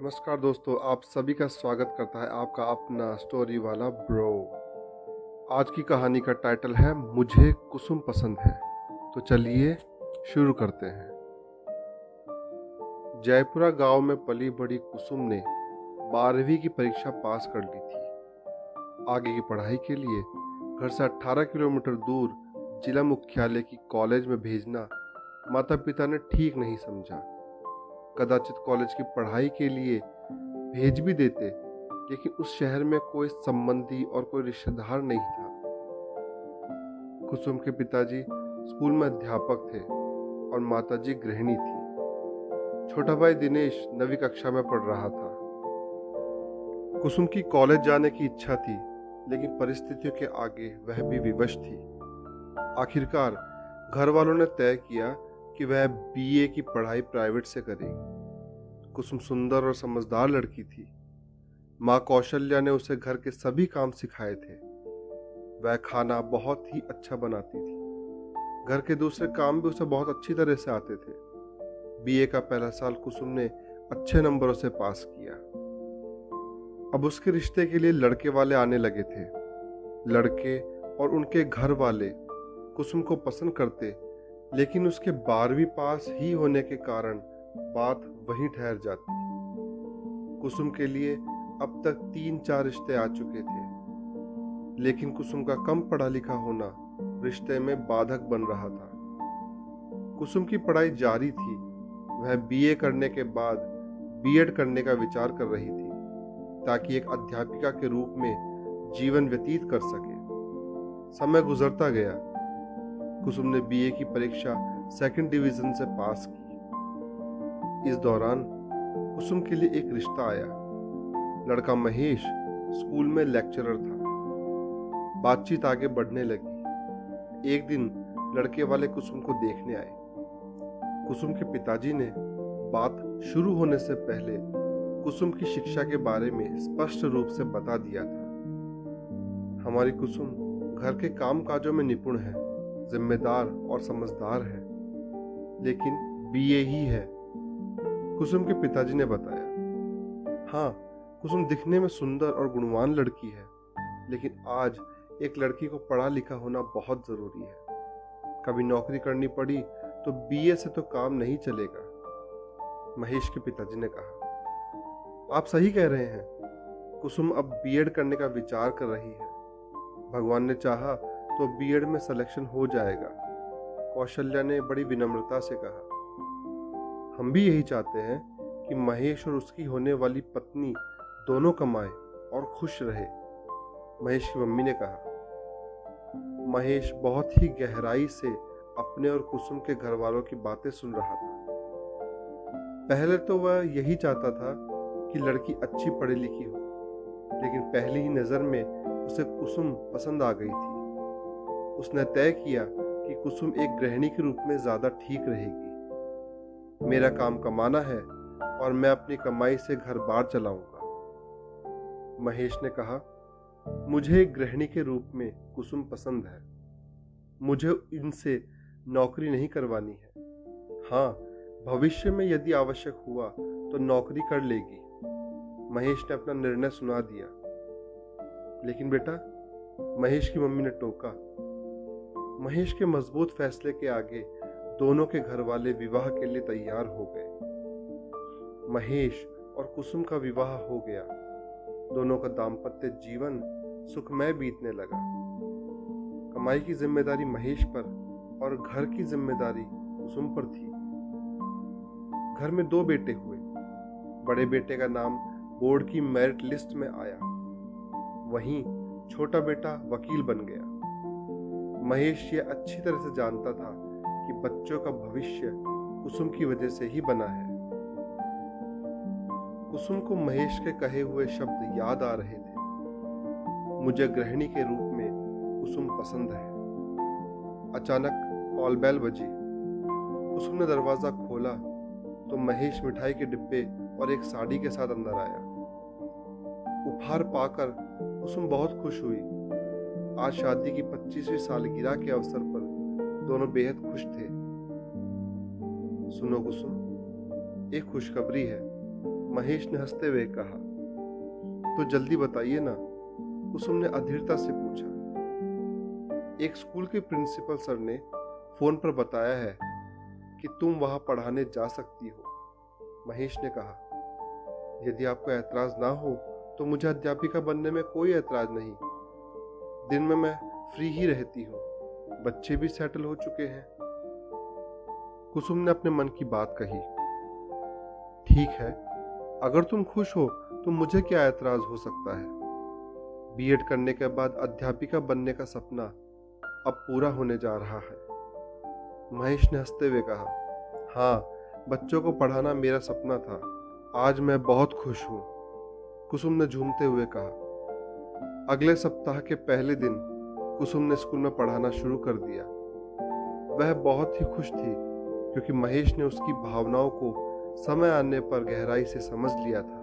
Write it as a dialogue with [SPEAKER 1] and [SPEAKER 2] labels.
[SPEAKER 1] नमस्कार दोस्तों, आप सभी का स्वागत करता है आपका अपना स्टोरी वाला ब्रो। आज की कहानी का टाइटल है मुझे कुसुम पसंद है। तो चलिए शुरू करते हैं। जयपुरा गांव में पली बड़ी कुसुम ने 12वीं की परीक्षा पास कर ली थी। आगे की पढ़ाई के लिए घर से 18 किलोमीटर दूर जिला मुख्यालय की कॉलेज में भेजना माता पिता ने ठीक नहीं समझा। कदाचित कॉलेज की पढ़ाई के लिए भेज भी देते, लेकिन उस शहर में कोई संबंधी और कोई रिश्तेदार नहीं था। कुसुम के पिताजी स्कूल में अध्यापक थे और माताजी गृहिणी थी। छोटा भाई दिनेश 9वीं कक्षा में पढ़ रहा था। कुसुम की कॉलेज जाने की इच्छा थी, लेकिन परिस्थितियों के आगे वह भी विवश थी। आखिरकार घर वालों ने तय किया कि वह बीए की पढ़ाई प्राइवेट से करेगी। कुसुम सुंदर और समझदार लड़की थी। माँ कौशल्या ने उसे घर के सभी काम सिखाए थे। वह खाना बहुत ही अच्छा बनाती थी। घर के दूसरे काम भी उसे बहुत अच्छी तरह से आते थे। बीए का पहला साल कुसुम ने अच्छे नंबरों से पास किया। अब उसके रिश्ते के लिए लड़के वाले आने लगे थे। लड़के और उनके घर वाले कुसुम को पसंद करते, लेकिन उसके 12वीं पास ही होने के कारण बात वहीं ठहर जाती। कुसुम के लिए अब तक 3-4 रिश्ते आ चुके थे, लेकिन कुसुम का कम पढ़ा लिखा होना रिश्ते में बाधक बन रहा था। कुसुम की पढ़ाई जारी थी। वह बीए करने के बाद बीएड करने का विचार कर रही थी, ताकि एक अध्यापिका के रूप में जीवन व्यतीत कर सके। समय गुजरता गया। कुसुम ने बीए की परीक्षा सेकंड डिवीजन से पास की। इस दौरान कुसुम के लिए एक रिश्ता आया। लड़का महेश स्कूल में लेक्चरर था। बातचीत आगे बढ़ने लगी। एक दिन लड़के वाले कुसुम को देखने आए। कुसुम के पिताजी ने बात शुरू होने से पहले कुसुम की शिक्षा के बारे में स्पष्ट रूप से बता दिया था। हमारी कुसुम घर के काम काजों में निपुण है, जिम्मेदार और समझदार है, लेकिन बीए ही है, कुसुम के पिताजी ने बताया। हाँ, कुसुम दिखने में सुंदर और गुणवान लड़की है, लेकिन आज एक लड़की को पढ़ा लिखा होना बहुत जरूरी है। कभी नौकरी करनी पड़ी तो बीए से तो काम नहीं चलेगा, महेश के पिताजी ने कहा। आप सही कह रहे हैं। कुसुम अब बीएड करने का विचार कर रही है। भगवान ने चाहा तो बीएड में सिलेक्शन हो जाएगा, कौशल्या ने बड़ी विनम्रता से कहा। हम भी यही चाहते हैं कि महेश और उसकी होने वाली पत्नी दोनों कमाए और खुश रहे, महेश की मम्मी ने कहा। महेश बहुत ही गहराई से अपने और कुसुम के घर वालों की बातें सुन रहा था। पहले तो वह यही चाहता था कि लड़की अच्छी पढ़ी लिखी हो, लेकिन पहली ही नजर में उसे कुसुम पसंद आ गई थी। उसने तय किया कि कुसुम एक गृहिणी के रूप में ज्यादा ठीक रहेगी। मेरा काम कमाना है और मैं अपनी कमाई से घर बार चलाऊंगा, महेश ने कहा। मुझे एक गृहिणी के रूप में कुसुम पसंद है। मुझे इनसे नौकरी नहीं करवानी है। हाँ, भविष्य में यदि आवश्यक हुआ तो नौकरी कर लेगी, महेश ने अपना निर्णय सुना दिया। लेकिन बेटा, महेश की मम्मी ने टोका। महेश के मजबूत फैसले के आगे दोनों के घर वाले विवाह के लिए तैयार हो गए। महेश और कुसुम का विवाह हो गया। दोनों का दाम्पत्य जीवन सुखमय बीतने लगा। कमाई की जिम्मेदारी महेश पर और घर की जिम्मेदारी कुसुम पर थी। घर में 2 बेटे हुए। बड़े बेटे का नाम बोर्ड की मेरिट लिस्ट में आया, वहीं छोटा बेटा वकील बन गया। महेश ये अच्छी तरह से जानता था कि बच्चों का भविष्य कुसुम की वजह से ही बना है। कुसुम को महेश के कहे हुए शब्द याद आ रहे थे। मुझे गृहिणी के रूप में कुसुम पसंद है। अचानक कॉल बेल बजी। कुसुम ने दरवाजा खोला तो महेश मिठाई के डिब्बे और एक साड़ी के साथ अंदर आया। उपहार पाकर कुसुम बहुत खुश हुई। आज शादी की 25वीं सालगिरह के अवसर पर दोनों बेहद खुश थे। सुनो कुसुम, एक खुशखबरी है। महेश ने हंसते हुए कहा। तो जल्दी बताइए ना, कुसुम ने अधीरता से पूछा। एक स्कूल के प्रिंसिपल सर ने फोन पर बताया है कि तुम वहां पढ़ाने जा सकती हो, महेश ने कहा। यदि आपको ऐतराज ना हो तो मुझे अध्यापिका बनने में कोई ऐतराज नहीं। दिन में मैं फ्री ही रहती हूँ, बच्चे भी सेटल हो चुके हैं। कुसुम ने अपने मन की बात कही। ठीक है, अगर तुम खुश हो तो मुझे क्या ऐतराज हो सकता है। बीएड करने के बाद अध्यापिका बनने का सपना अब पूरा होने जा रहा है, महेश ने हंसते हुए कहा। हाँ, बच्चों को पढ़ाना मेरा सपना था। आज मैं बहुत खुश हूँ, कुसुम ने झूमते हुए कहा। अगले सप्ताह के पहले दिन कुसुम ने स्कूल में पढ़ाना शुरू कर दिया। वह बहुत ही खुश थी क्योंकि महेश ने उसकी भावनाओं को समय आने पर गहराई से समझ लिया था।